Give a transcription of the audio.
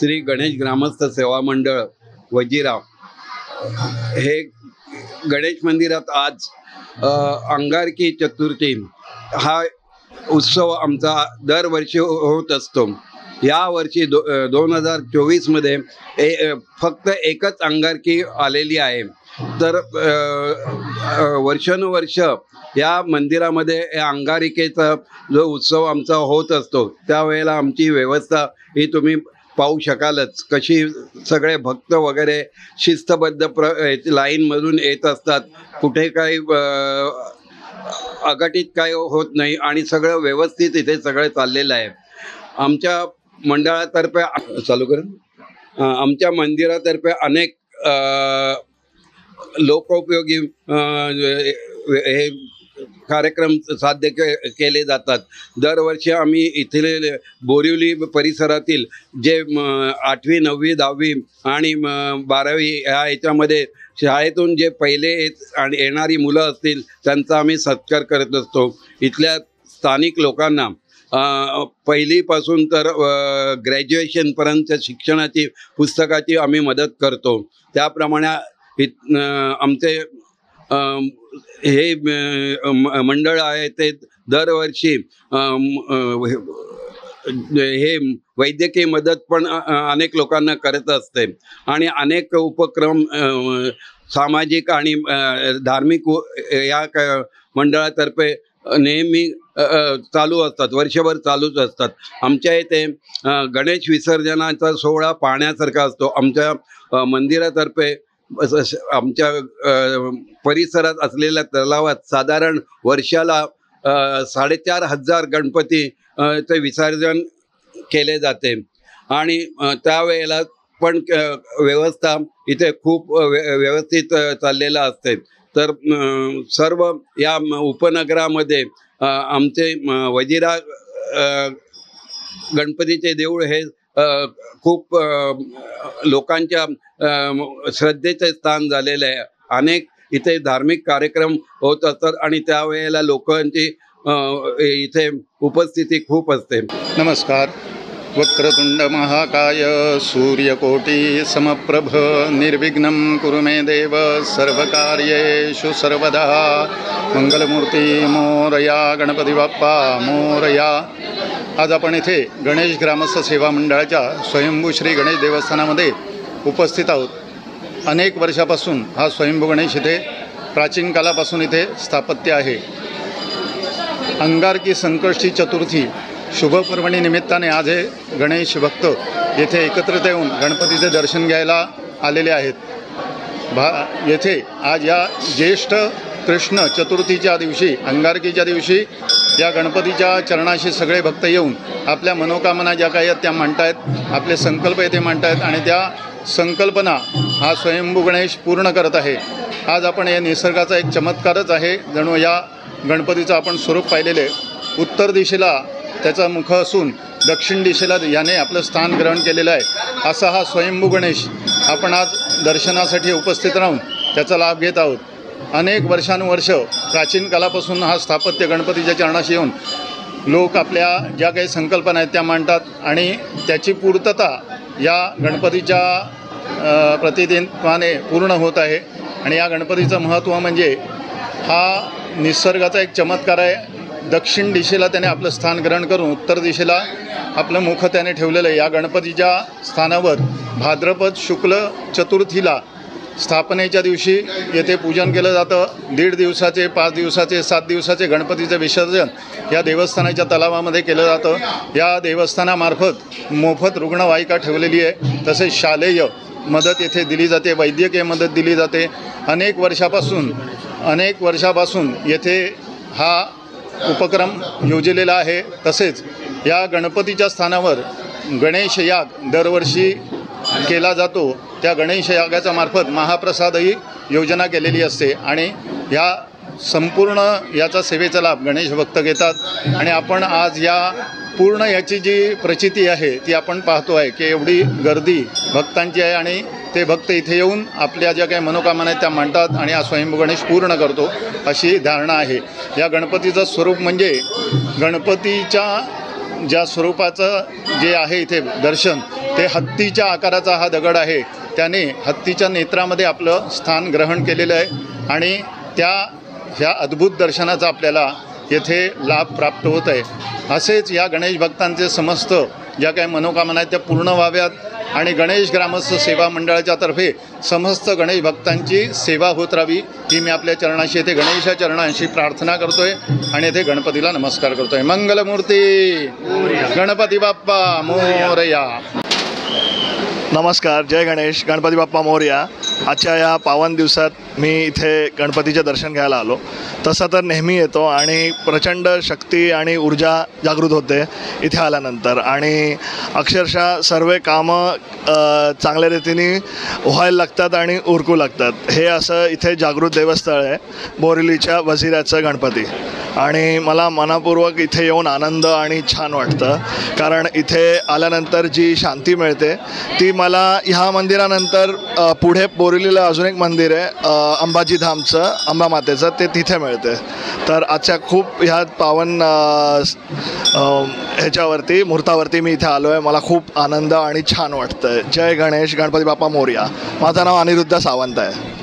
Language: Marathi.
श्री गणेश ग्रामस्थ सेवा मंडळ वजिरा हे गणेश मंदिरात आज अंगारकी चतुर्थी हा उत्सव आमचा दरवर्षी होत असतो। या वर्षी 2024 फक्त एकच अंगारकी आलेली आहे। तर वर्षानुवर्ष या मंदिरामध्ये अंगारिकेचा जो उत्सव आमचा होत असतो त्यावेळेला आमची व्यवस्था ही तुम्ही पाहू शकालच, कशी सगळे भक्त वगैरे शिस्तबद्ध लाईनमधून येत असतात, कुठे काही अघटित काही होत नाही आणि सगळं व्यवस्थित इथे सगळं चाललेलं आहे। आमच्या मंडळातर्फे आमच्या मंदिरातर्फे अनेक लोकोपयोगी हे कार्यक्रम साध्य केले जातात। दरवर्षी आम्ही इथले बोरिवली परिसरातील जे 8वी 9वी 10वी आणि 12वी याच्यामध्ये शाळेतून जे पहिले आणि येणारी मुलं असतील त्यांचा आम्ही सत्कार करत असतो। इथल्या स्थानिक लोकांना पहिलीपासून तर ग्रॅज्युएशनपर्यंत शिक्षणाची पुस्तकाची आम्ही मदत करतो। त्याप्रमाणे आमचे हे मंडळ आहे ते दरवर्षी हे वैद्यकीय मदत पण अनेक लोकांना करत असते आणि अनेक उपक्रम सामाजिक आणि धार्मिक या मंडळातर्फे नेहमी चालू असतात, वर्षभर चालूच असतात। आमच्या इथे गणेश विसर्जनाचा सोहळा पाहण्यासारखा असतो। आमच्या मंदिरातर्फे आमच्या परिसरात असलेल्या तलावात साधारण वर्षाला 4,500 गणपती चे विसर्जन केले जाते आणि त्यावेळेला पण व्यवस्था इथे खूप व्यवस्थित चाललेला असते। तर सर्व या उपनगरामध्ये आमचे वजिरा गणपतीचे देऊळ हे खूप लोकांच्या श्रद्धेचे स्थान झालेले आहे। अनेक इथे धार्मिक कार्यक्रम होत असतात आणि त्यावेळेला लोकांची इथे उपस्थिती खूप असते। नमस्कार। वक्रतुंड महाकाय सूर्यकोटि समप्रभ निर्विघ्नं कुरु मे देव सर्वकार्येषु सर्वदा मंगलमूर्ती मोरया गणपती बाप्पा मोरया। आज आपण इथे गणेश ग्रामस्थ सेवा मंडळाच्या स्वयंभू श्री गणेश देवस्थानामध्ये उपस्थित आहोत। अनेक वर्षापासून हा स्वयंभू गणेश इथे प्राचीन कालापासून इथे स्थापत्य आहे। अंगारकी संकष्टी चतुर्थी शुभपर्वणी निमित्ताने आज हे गणेश भक्त येथे एकत्रित येऊन गणपतीचे दर्शन घ्यायला आलेले आहेत। येथे आज या ज्येष्ठ कृष्ण चतुर्थीच्या दिवशी अंगारकीच्या दिवशी या गणपतीच्या चरणाशी सगळे भक्त येऊन आपल्या मनोकामना ज्या काही आहेत त्या मांडतायत, आपले संकल्प येथे मांडतायत आणि त्या संकल्पना हा स्वयंभू गणेश पूर्ण करत आहे। आज आपण या निसर्गाचा एक चमत्कारच आहे। जणू या गणपतीचं आपण स्वरूप पाहिलेले, उत्तर दिशेला त्याचं मुख असून दक्षिण दिशेला याने आपलं स्थान ग्रहण केलेलं आहे। असा हा स्वयंभू गणेश आपण आज दर्शनासाठी उपस्थित राहून त्याचा लाभ घेत आहोत। अनेक वर्षानुवर्ष प्राचीन कालापासून हा स्थापत्य गणपतीच्या चरणाशी येऊन लोक आपल्या ज्या काही संकल्पना आहेत त्या मांडतात आणि त्याची पूर्तता या गणपतीच्या प्रतिनिधित्वाने पूर्ण होत आहे। आणि या गणपतीचं महत्त्व म्हणजे हा निसर्गाचा एक चमत्कार आहे। दक्षिण दिशेला त्याने आपलं स्थान ग्रहण करून उत्तर दिशेला आपलं मुख त्याने ठेवलेलं आहे। या गणपतीच्या स्थानावर भाद्रपद शुक्ल चतुर्थीला स्थापनेच्या दिवशी येथे पूजन केलं जातं। 1.5 दिवसाचे 5 दिवसाचे 7 दिवसाचे गणपतीचे विसर्जन या देवस्थानाच्या तलावामध्ये केलं जातं। या देवस्थानामार्फत मोफत रुग्णवाहिका ठेवलेली आहे, तसेच शालेय मदत येथे दिली जाते, वैद्यकीय मदत दिली जाते। अनेक वर्षापासून येथे हा उपक्रम योजलेला आहे। तसेच या गणपतीच्या स्थानावर गणेश याग दरवर्षी केला जातो। त्या गणेश यागाच्या मार्फत महाप्रसादही योजना केलेली असते आणि या संपूर्ण याचा सेवेचा लाभ गणेश भक्त घेतात। आणि आपण आज या पूर्ण याची जी प्रचिती आहे ती आपण पाहतो आहे की एवढी गर्दी भक्तांची आहे आणि ते भक्त इथे येऊन आपल्या ज्या काही मनोकामना आहेत त्या मांडतात आणि हा स्वयंभू गणेश पूर्ण करतो अशी धारणा आहे। या गणपतीचं स्वरूप म्हणजे गणपतीच्या ज्या स्वरूपाचं जे आहे इथे दर्शन ते हत्तीच्या आकाराचा हा दगड आहे. त्याने हत्तीच्या नेत्रामध्ये आपलं स्थान ग्रहण केलेलं आहे आणि ह्या अद्भुत दर्शनाचा आपल्याला येथे लाभ प्राप्त होत आहे. असेच या गणेश भक्तांचे समस्त ज्या काही मनोकामना आहेत त्या पूर्ण व्हाव्यात आणि गणेश ग्रामस्थ सेवा मंडळाच्या तर्फे समस्त गणेश भक्तांची सेवा होत राहावी ही मी आपल्या चरणाशी येथे गणेशा चरणांशी प्रार्थना करतोय आणि येथे गणपतीला नमस्कार करतोय. मंगलमूर्ती गणपती बाप्पा मोरया. नमस्कार, जय गणेश, गणपती बाप्पा मोरया. आजच्या या पावन दिवसात मी इथे गणपतीचे दर्शन घ्यायला आलो. तसं तर नेहमी येतो आणि प्रचंड शक्ती आणि ऊर्जा जागृत होते इथे आल्यानंतर आणि अक्षरशः सर्व कामं चांगल्या रीतीने व्हायला लागतात आणि उरकू लागतात. हे असं इथे जागृत देवस्थळ आहे बोरिवलीच्या वझिराचं गणपती आणि मला मनापूर्वक इथे येऊन आनंद आणि छान वाटतं कारण इथे आल्यानंतर जी शांती मिळते ती मला ह्या मंदिरानंतर पुढे बोरिवलीला अजून एक मंदिर आहे अंबाजी धामचं, अंबा मातेचं, ते तिथे मिळते. तर आजच्या खूप ह्या पावन ह्याच्यावरती मुहूर्तावरती मी इथे आलो आहे. मला खूप आनंद आणि छान वाटतं. जय गणेश, गणपती बाप्पा मोरया. माझं नाव अनिरुद्ध सावंत आहे.